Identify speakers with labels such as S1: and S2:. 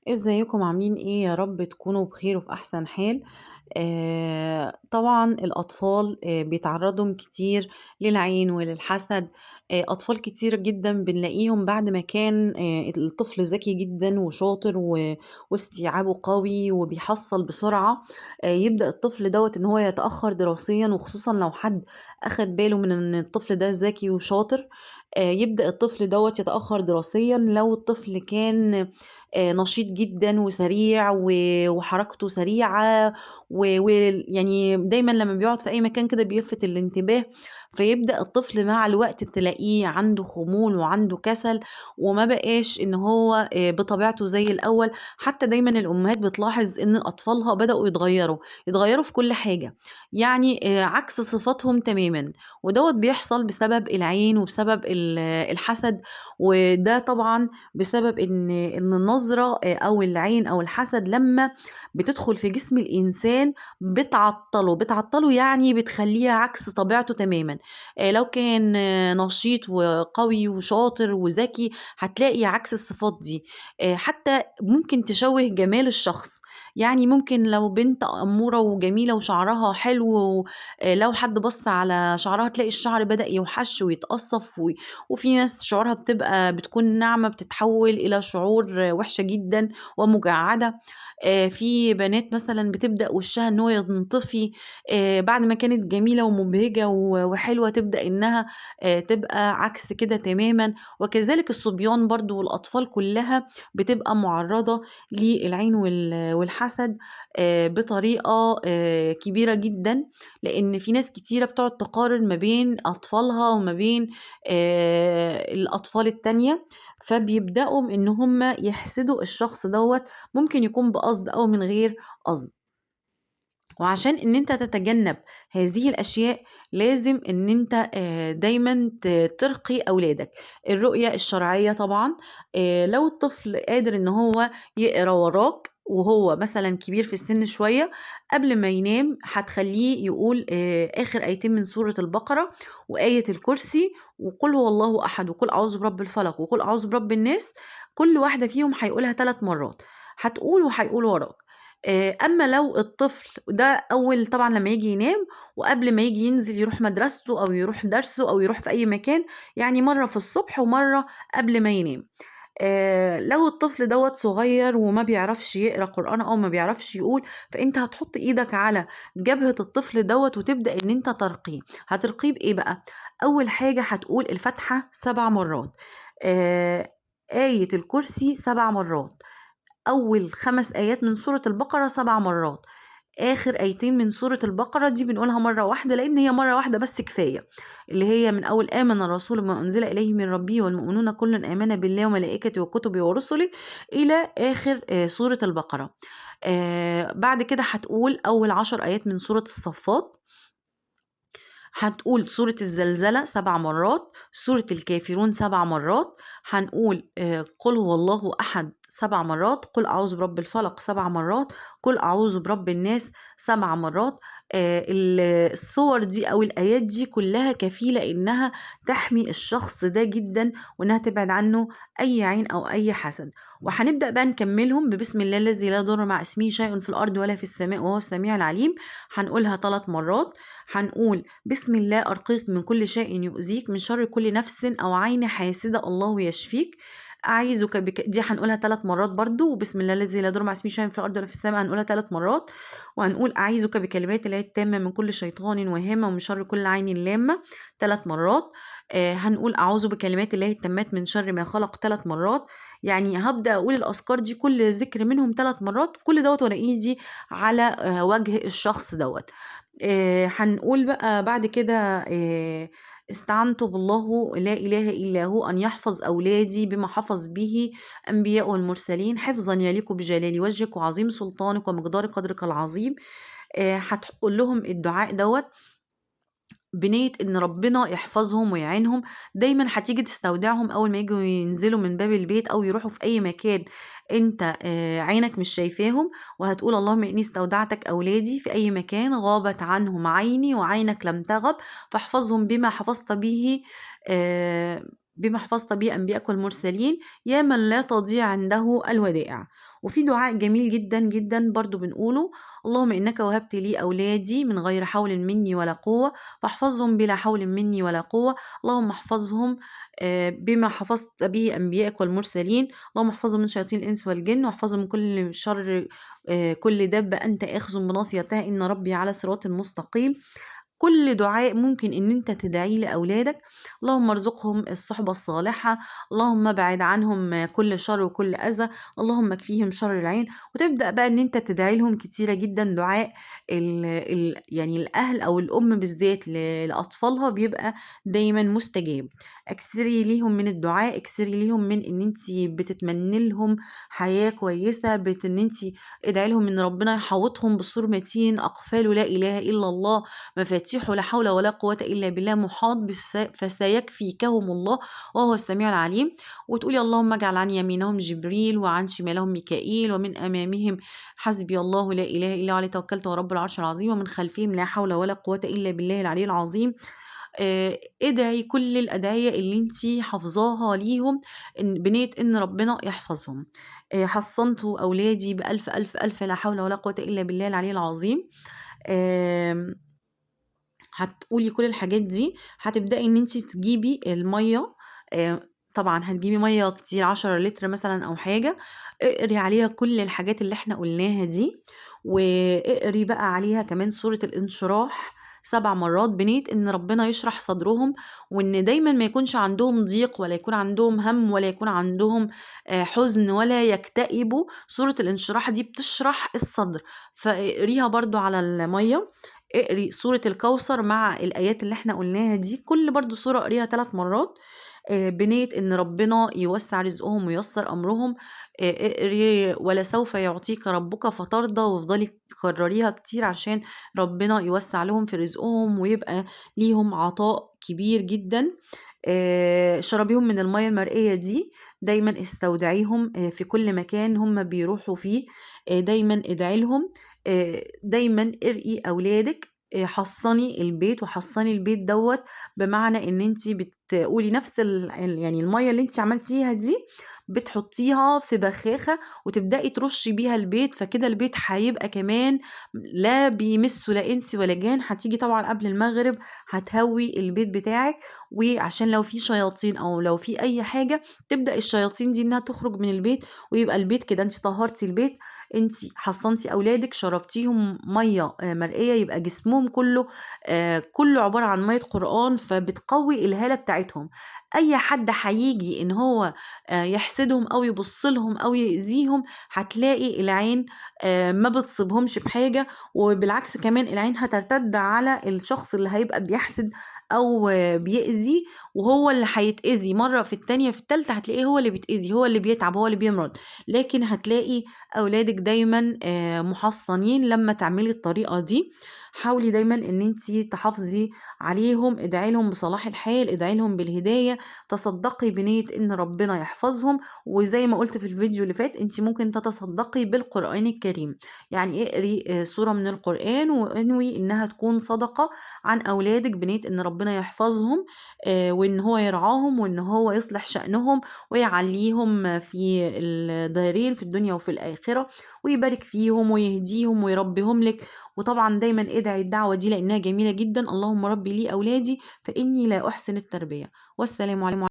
S1: ازيكم عاملين ايه؟ يا رب تكونوا بخير وفي احسن حال. طبعا الاطفال بيتعرضوا كتير للعين وللحسد. اطفال كتير جدا بنلاقيهم بعد ما كان الطفل ذكي جدا وشاطر واستيعابه قوي وبيحصل بسرعة. يبدأ الطفل دوت ان هو يتأخر دراسيا، وخصوصا لو حد اخد باله من ان الطفل ده ذكي وشاطر. يبدأ الطفل دوت يتأخر دراسيا لو الطفل كان نشيط جدًا وسريع وحركته سريعة، ويعني دايمًا لمّا بيقعد في أي مكان كده بيلفت الانتباه. فيبدأ الطفل مع الوقت تلاقيه عنده خمول وعنده كسل، وما بقاش إن هو بطبيعته زي الأول. حتى دايمًا الأمهات بتلاحظ إن أطفالها بدأوا يتغيّروا في كل حاجة، يعني عكس صفاتهم تمامًا. ودوّة بيحصل بسبب العين وبسبب الحسد. وده طبعًا بسبب إن النظرة أو العين أو الحسد لمّا بتدخل في جسم الإنسان بتعطّله يعني بتخلّيه عكس طبيعته تمامًا. لو كان نشيط وقوي وشاطر وذكي، هتلاقي عكس الصفات دي. حتى ممكن تشوّه جمال الشخص، يعني ممكن لو بنت أمورة وجميلة وشعرها حلو، لو حد بَص على شعرها تلاقي الشعر بدأ يوحش ويتقصّف، وفي ناس شعورها بتكون ناعمة بتتحول إلى شعور وحشة جدًا ومجعدة. في بنات مثلًا بتبدأ وشها إن هو ينطفي، بعد ما كانت جميلة ومبهجة وحلوة تبدأ إنها تبقى عكس كده تمامًا. وكذلك الصبيان برضه والأطفال كلها بتبقى مُعرّضة للعين والحسد بطريقة كبيرة جدًا، لإن في ناس كتيرة بتقعد تقارن ما بين أطفالها وما بين الأطفال التانية. فبيبدأوا إن هم يحسدوا الشخص دوّة، ممكن يكون بقصد أو من غير قصد. وعشان إن أنت تتجنب هذه الأشياء لازم إن أنت دايمًا ترقي أولادك. الرؤية الشرعية طبعًا، لو الطفل قادر إن هو يقرا وراك وهو مثلًا كبير في السن شوية، قبل ما ينام هتخلّيه يقول آخر آيتين من سورة البقرة وآية الكرسي وقل هو الله أحد وقل أعوذ برب الفلق وقل أعوذ برب الناس. كل واحدة فيهم هيقولها 3 مرات، هتقول وهيقول وراك. أمّا لو الطفل ده أول طبعًا لمّا ييجي ينام، وقبل ما ييجي ينزل يروح مدرسته أو يروح درسه أو يروح في أي مكان، يعني مرّة في الصبح ومرّة قبل ما ينام. لو الطفل دوّة صغير وما بيعرفش يقرا قرآن أو ما بيعرفش يقول، فأنت هتحط إيدك على جبهة الطفل دوّة وتبدأ إن أنت ترقيه. هترقيه بإيه بقى؟ أول حاجة هتقول الفاتحة 7 مرات، آآ آية الكرسي 7 مرات، أول 5 آيات من سورة البقرة 7 مرات، آخر آيتين من سورة البقرة دي بنقولها مرة واحدة، لإن هي مرة واحدة بس كفاية، اللي هي من أول آمن الرسول بما أنزل إليه من ربه والمؤمنون كل آمن بالله وملائكته وكتبه ورسله إلى آخر سورة البقرة. بعد كده هتقول أول 10 آيات من سورة الصفات، هتقول سورة الزلزلة 7 مرات، سورة الكافرون 7 مرات، هنقول قُل هو الله أحد 7 مرات، قُل أعوذ برب الفلق 7 مرات، قُل أعوذ برب الناس 7 مرات. ال الصور دي أو الآيات دي كلها كفيلة إنها تحمي الشخص ده جدًا، وإنها تبعد عنه أي عين أو أي حسد. وهنبدأ بقى نكمّلهم ببسم الله الذي لا يضر مع اسمه شيء في الأرض ولا في السماء وهو السميع العليم، هنقولها 3 مرات. هنقول بسم الله أرقيك من كل شيء يؤذيك، من شر كل نفس أو عين حاسدة الله يشفيك. أعيذك دي هنقولها 3 مرات برضه، وبسم الله الذي لا يضر مع اسمه شيء في الأرض ولا في السماء هنقولها 3 مرات. وهنقول أعيذك بكلمات الله التامة من كل شيطان وهامة ومن شر كل عين لامة 3 مرات. هنقول أعوذ بكلمات الله التامات من شر ما خلق 3 مرات. يعني هابدأ أقول الأذكار دي كل ذكر منهم 3 مرات، كل دوّة وأنا إيدي على وجه الشخص دوّة. هنقول بقى بعد كده استعنت بالله لا إله إلا هو أن يحفظ أولادي بما حفظ به أنبياء والمرسلين حفظًا يليق بجلال وجهِك وعظيم سلطانِك ومقدار قدرِك العظيم. هتقول لهم الدعاء دوّة بنية إن ربنا يحفظهم ويعينهم. دايمًا هتيجي تستودعهم أول ما ييجوا ينزلوا من باب البيت أو يروحوا في أي مكان أنت عينك مش شايفاهم، وهتقول اللهم إني استودعتك أولادي في أي مكان غابت عنهم عيني وعينك لم تغب، فاحفظهم بما حفظت به بما حفظت به أنبياءك والمرسلين يا من لا تضيع عنده الودائع. وفي دعاء جميل جدا جدا برضو بنقوله: اللهم إنك وهبت لي أولادي من غير حول مني ولا قوة فاحفظهم بلا حول مني ولا قوة. اللهم احفظهم بما حفظت به أنبياءك والمرسلين. اللهم احفظهم من شياطين الإنس والجن، واحفظهم من كل شر كل دابة أنت آخذ بناصيتها إن ربي على صراط مستقيم. كل دعاء ممكن ان انت تدعيه لاولادك: اللهم ارزقهم الصحبة الصالحة، اللهم ابعد عنهم كل شر وكل اذى، اللهم اكفيهم شر العين. وتبدأ بقى ان انت تدعي لهم كتيرة جدا دعاء يعني الاهل او الام بالذات لاطفالها بيبقى دايما مستجاب. اكثري ليهم من الدعاء، اكثري ليهم من ان انت بتتمني لهم حياة كويسة، ان انت ادعي لهم ان ربنا يحوطهم بسور متين اقفاله لا اله الا الله مفاتيح لا حول ولا قوة إلا بالله محاط فسيكفيكهم الله وهو السميع العليم. وتقولي اللهم اجعل عن يمينهم جبريل وعن شمالهم ميكائيل ومن أمامهم حسبي الله لا إله إلا هو عليه توكلت ورب العرش العظيم ومن خلفهم لا حول ولا قوة إلا بالله العلي العظيم. ادعي كل الأدعية اللي انتي حافظاها ليهم بنية ان ربنا يحفظهم. حصنت أولادي بألف ألف ألف لا حول ولا قوة إلا بالله العلي العظيم. آم، هتقولي كل الحاجات دي، هتبدأي ان انت تجيبي المية. طبعا هتجيبي مية كتير 10 لتر مثلا او حاجة، اقري عليها كل الحاجات اللي احنا قلناها دي، واقري بقى عليها كمان سورة الانشراح 7 مرات بنية ان ربنا يشرح صدرهم، وان دايما ما يكونش عندهم ضيق ولا يكون عندهم هم ولا يكون عندهم حزن ولا يكتئبوا. سورة الانشراح دي بتشرح الصدر، فاقريها برضو على المية. اقري سورة الكوثر مع الآيات اللي احنا قلناها دي، كل برضو سورة اقريها 3 مرات بنية ان ربنا يوسع رزقهم وييسر امرهم. اقري ولسوف يعطيك ربك فترضى، وافضلي تكرريها كتير عشان ربنا يوسع لهم في رزقهم ويبقى ليهم عطاء كبير جدا. شربيهم من المية المرئية دي، دايما استودعيهم في كل مكان هم بيروحوا فيه. دايما ادعي لهم. دايما ارقي اولادك. حصني البيت، وحصني البيت دوت بمعنى ان انت بتقولي نفس يعني المية اللي انت عملتيها دي بتحطيها في بخاخة وتبدأي ترشي بيها البيت، فكده البيت هيبقى كمان لا بيمسه لا انس ولا جان. هتيجي طبعا قبل المغرب هتهوي البيت بتاعك، وعشان لو في شياطين او لو في اي حاجة تبدأ الشياطين دي انها تخرج من البيت، ويبقى البيت كده انت طهرتي البيت، انت حصنتي اولادك، شربتيهم ميه مرئيه، يبقى جسمهم كله كله عباره عن ميه قران، فبتقوي الهاله بتاعتهم. اي حد هيجي ان هو يحسدهم او يبص لهم او يأذيهم، هتلاقي العين ما بتصيبهمش بحاجه، وبالعكس كمان العين هترتد على الشخص اللي هيبقى بيحسد او بيأذي، وهو اللي هيتأذي مرة في التانية في التالتة، هتلاقيه هو اللي بيتأذي، هو اللي بيتعب، هو اللي بيمرض. لكن هتلاقي أولادك دايما محصنين لما تعملي الطريقة دي. حاولي دايما ان انتي تحافظي عليهم، ادعي لهم بصلاح الحال، ادعي لهم بالهداية، تصدقي بنية ان ربنا يحفظهم. وزي ما قلت في الفيديو اللي فات، انتي ممكن تتصدقي بالقرآن الكريم، يعني اقري سورة من القرآن وانوي انها تكون صدقة عن اولادك بنية ان ربنا يحفظهم وان هو يرعاهم وان هو يصلح شأنهم ويعليهم في الدارين في الدنيا وفي الآخرة، ويبارك فيهم ويهديهم ويربيهم لك. وطبعا دايما ادعي الدعوة دي لأنها جميلة جدا: اللهم ربي لي أولادي فإني لا أحسن التربية. والسلام عليكم.